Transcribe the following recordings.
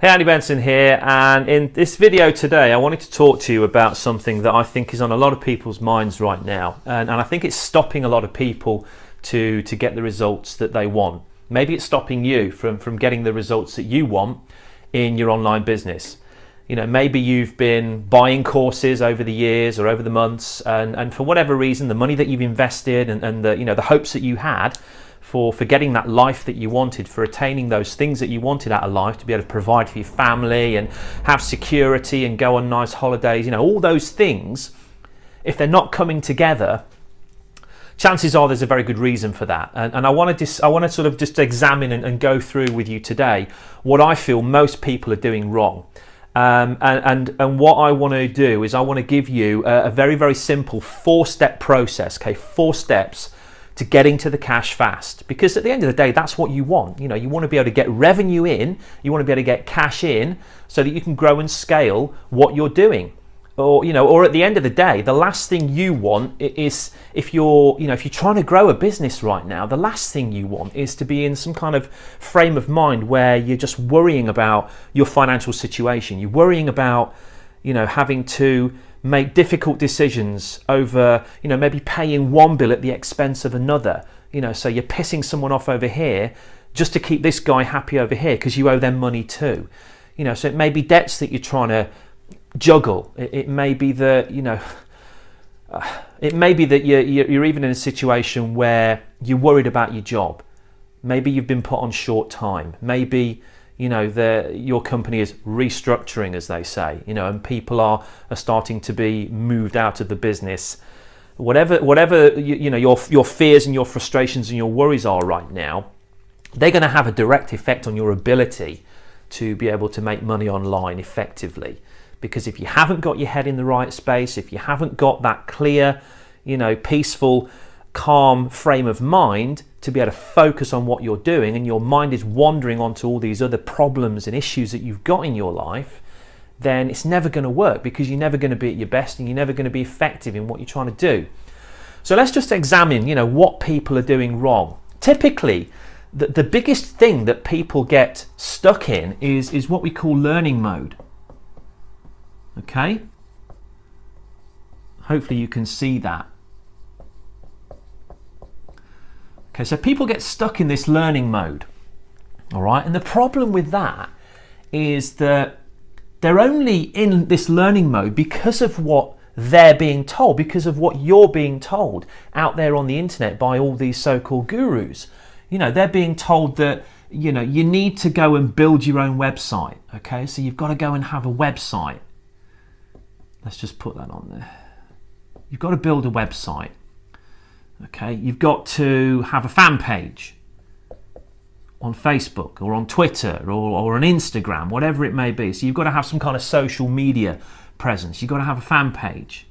Hey, Andy Benson here, and in this video today I wanted to talk to you about something that I think is on a lot of people's minds right now, and I think it's stopping a lot of people to get the results that they want. Maybe it's stopping you from getting the results that you want in your online business. You know, maybe you've been buying courses over the years or over the months, and for whatever reason, the money that you've invested and the hopes that you had for getting that life that you wanted, for attaining those things that you wanted out of life, to be able to provide for your family and have security and go on nice holidays, all those things, if they're not coming together, chances are there's a very good reason for that. And I want to sort of just examine and go through with you today what I feel most people are doing wrong. And what I want to do is I want to give you a very, very simple 4-step process, 4 steps to getting to the cash fast, because at the end of the day, that's what you want. You want to be able to get revenue in, you want to be able to get cash in so that you can grow and scale what you're doing. Or at the end of the day, the last thing you want is, if you're trying to grow a business right now, the last thing you want is to be in some kind of frame of mind where you're just worrying about your financial situation. You're worrying about, having to make difficult decisions over, maybe paying one bill at the expense of another. So you're pissing someone off over here just to keep this guy happy over here because you owe them money too. So it may be debts that you're trying to juggle. It may be that, you're even in a situation where you're worried about your job. Maybe you've been put on short time. Maybe your company is restructuring, as they say, and people are starting to be moved out of the business. Whatever your fears and your frustrations and your worries are right now, they're going to have a direct effect on your ability to be able to make money online effectively. Because if you haven't got your head in the right space, if you haven't got that clear, peaceful, calm frame of mind to be able to focus on what you're doing, and your mind is wandering onto all these other problems and issues that you've got in your life, then it's never going to work, because you're never going to be at your best and you're never going to be effective in what you're trying to do. So let's just examine, what people are doing wrong. Typically, the biggest thing that people get stuck in is what we call learning mode. Okay? Hopefully you can see that. Okay, so people get stuck in this learning mode, all right? And the problem with that is that they're only in this learning mode because of what they're being told, because of what you're being told out there on the internet by all these so-called gurus. They're being told that, you need to go and build your own website, okay? So you've got to go and have a website. Let's just put that on there. You've got to build a website. Okay, you've got to have a fan page on Facebook or on Twitter or on Instagram, whatever it may be. So you've got to have some kind of social media presence. You've got to have a fan page.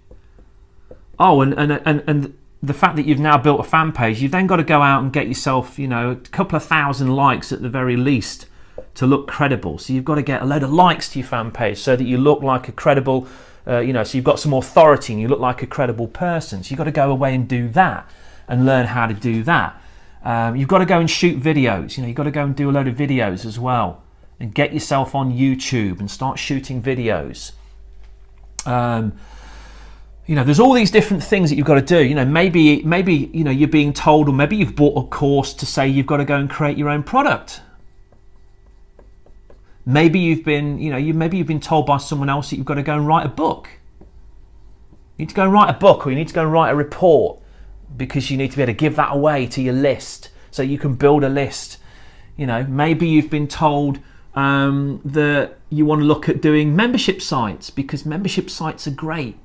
Oh, and the fact that you've now built a fan page, you've then got to go out and get yourself, a couple of thousand likes at the very least to look credible. So you've got to get a load of likes to your fan page so that you look like a credible, so you've got some authority and you look like a credible person. So you've got to go away and do that and learn how to do that. You've got to go and shoot videos. You've got to go and do a load of videos as well and get yourself on YouTube and start shooting videos. There's all these different things that you've got to do. Maybe you're being told, or maybe you've bought a course to say you've got to go and create your own product. Maybe you've been told by someone else that you've got to go and write a book. You need to go and write a book, or you need to go and write a report, because you need to be able to give that away to your list so you can build a list. Maybe you've been told that you want to look at doing membership sites, because membership sites are great,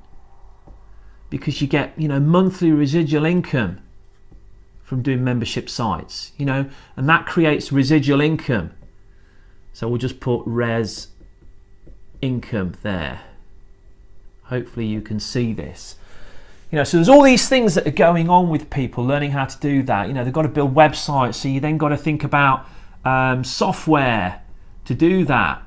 because you get monthly residual income from doing membership sites, and that creates residual income. So we'll just put res income there. Hopefully you can see this. So there's all these things that are going on with people learning how to do that. They've got to build websites, so you then got to think about software to do that.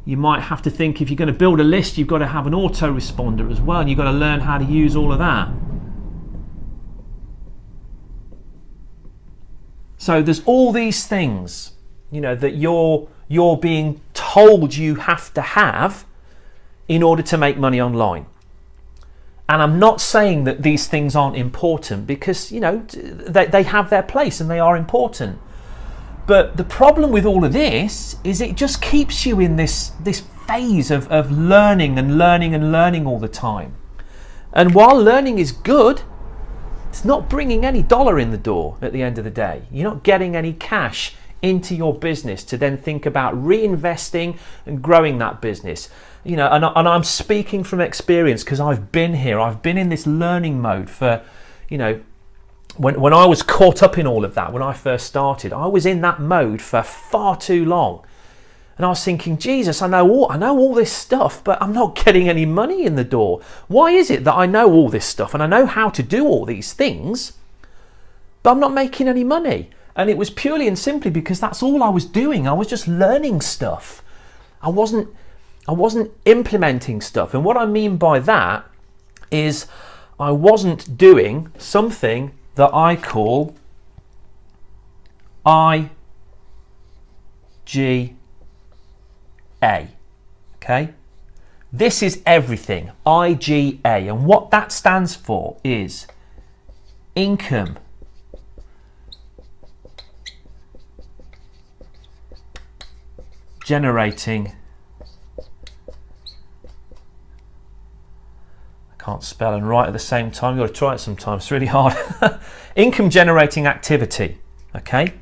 You might have to think, if you're going to build a list, you've got to have an autoresponder as well, and you've got to learn how to use all of that. So there's all these things that you're being told you have to have in order to make money online. And I'm not saying that these things aren't important, because they have their place and they are important. But the problem with all of this is it just keeps you in this phase of learning and learning and learning all the time. And while learning is good, it's not bringing any dollar in the door at the end of the day. You're not getting any cash into your business to then think about reinvesting and growing that business. And I'm speaking from experience, because I've been here. I've been in this learning mode for, when I was caught up in all of that, when I first started, I was in that mode for far too long. And I was thinking, Jesus, I know all this stuff, but I'm not getting any money in the door. Why is it that I know all this stuff and I know how to do all these things, but I'm not making any money? And it was purely and simply because that's all I was doing. I was just learning stuff. I wasn't implementing stuff. And what I mean by that is I wasn't doing something that I call IGA. Okay? This is everything. IGA. And what that stands for is income generating, I can't spell and write at the same time, you've got to try it sometimes, it's really hard. Income generating activity. Okay,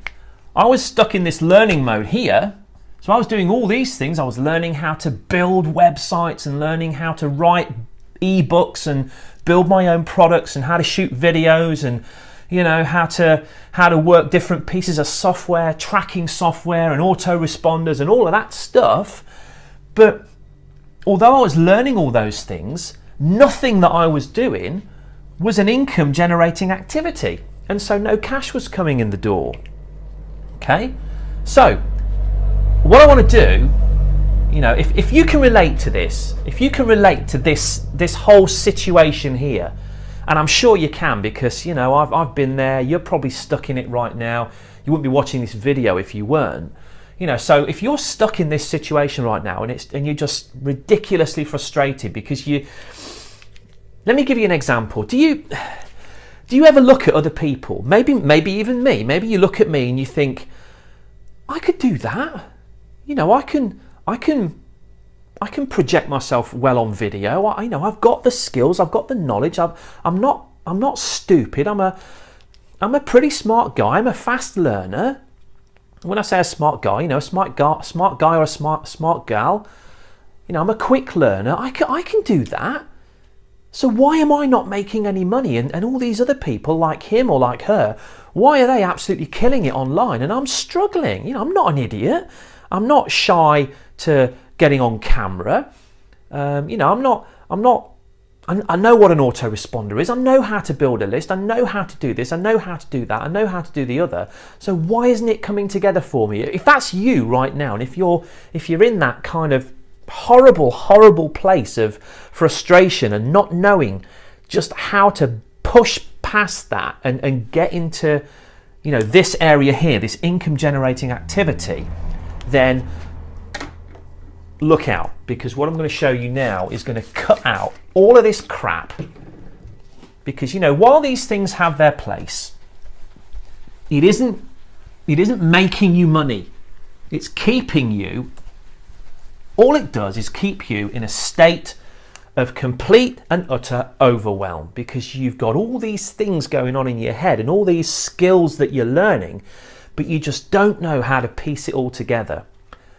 I was stuck in this learning mode here, so I was doing all these things. I was learning how to build websites and learning how to write ebooks and build my own products and how to shoot videos and how to work different pieces of software, tracking software and autoresponders and all of that stuff. But although I was learning all those things, nothing that I was doing was an income generating activity. And so no cash was coming in the door. Okay? So what I want to do, if you can relate to this, if you can relate to this whole situation here, and I'm sure you can, because I've been there. You're probably stuck in it right now. You wouldn't be watching this video if you weren't. So if you're stuck in this situation right now and you're just ridiculously frustrated because let me give you an example. Do you ever look at other people? Maybe even me. Maybe you look at me and you think, I could do that. I can project myself well on video. I've got the skills, I've got the knowledge. I'm not stupid. I'm a pretty smart guy. I'm a fast learner. When I say a smart guy, a smart guy or a smart gal, I'm a quick learner. I can do that. So why am I not making any money? And all these other people like him or like her, why are they absolutely killing it online? And I'm struggling. I'm not an idiot. I'm not shy to getting on camera. I know what an autoresponder is. I know how to build a list. I know how to do this. I know how to do that. I know how to do the other. So why isn't it coming together for me? If that's you right now, and if you're in that kind of horrible place of frustration and not knowing just how to push past that and get into this area here, this income generating activity, then look out, because what I'm going to show you now is going to cut out all of this crap. Because while these things have their place, it isn't making you money. It's keeping you. All it does is keep you in a state of complete and utter overwhelm, because you've got all these things going on in your head and all these skills that you're learning, but you just don't know how to piece it all together.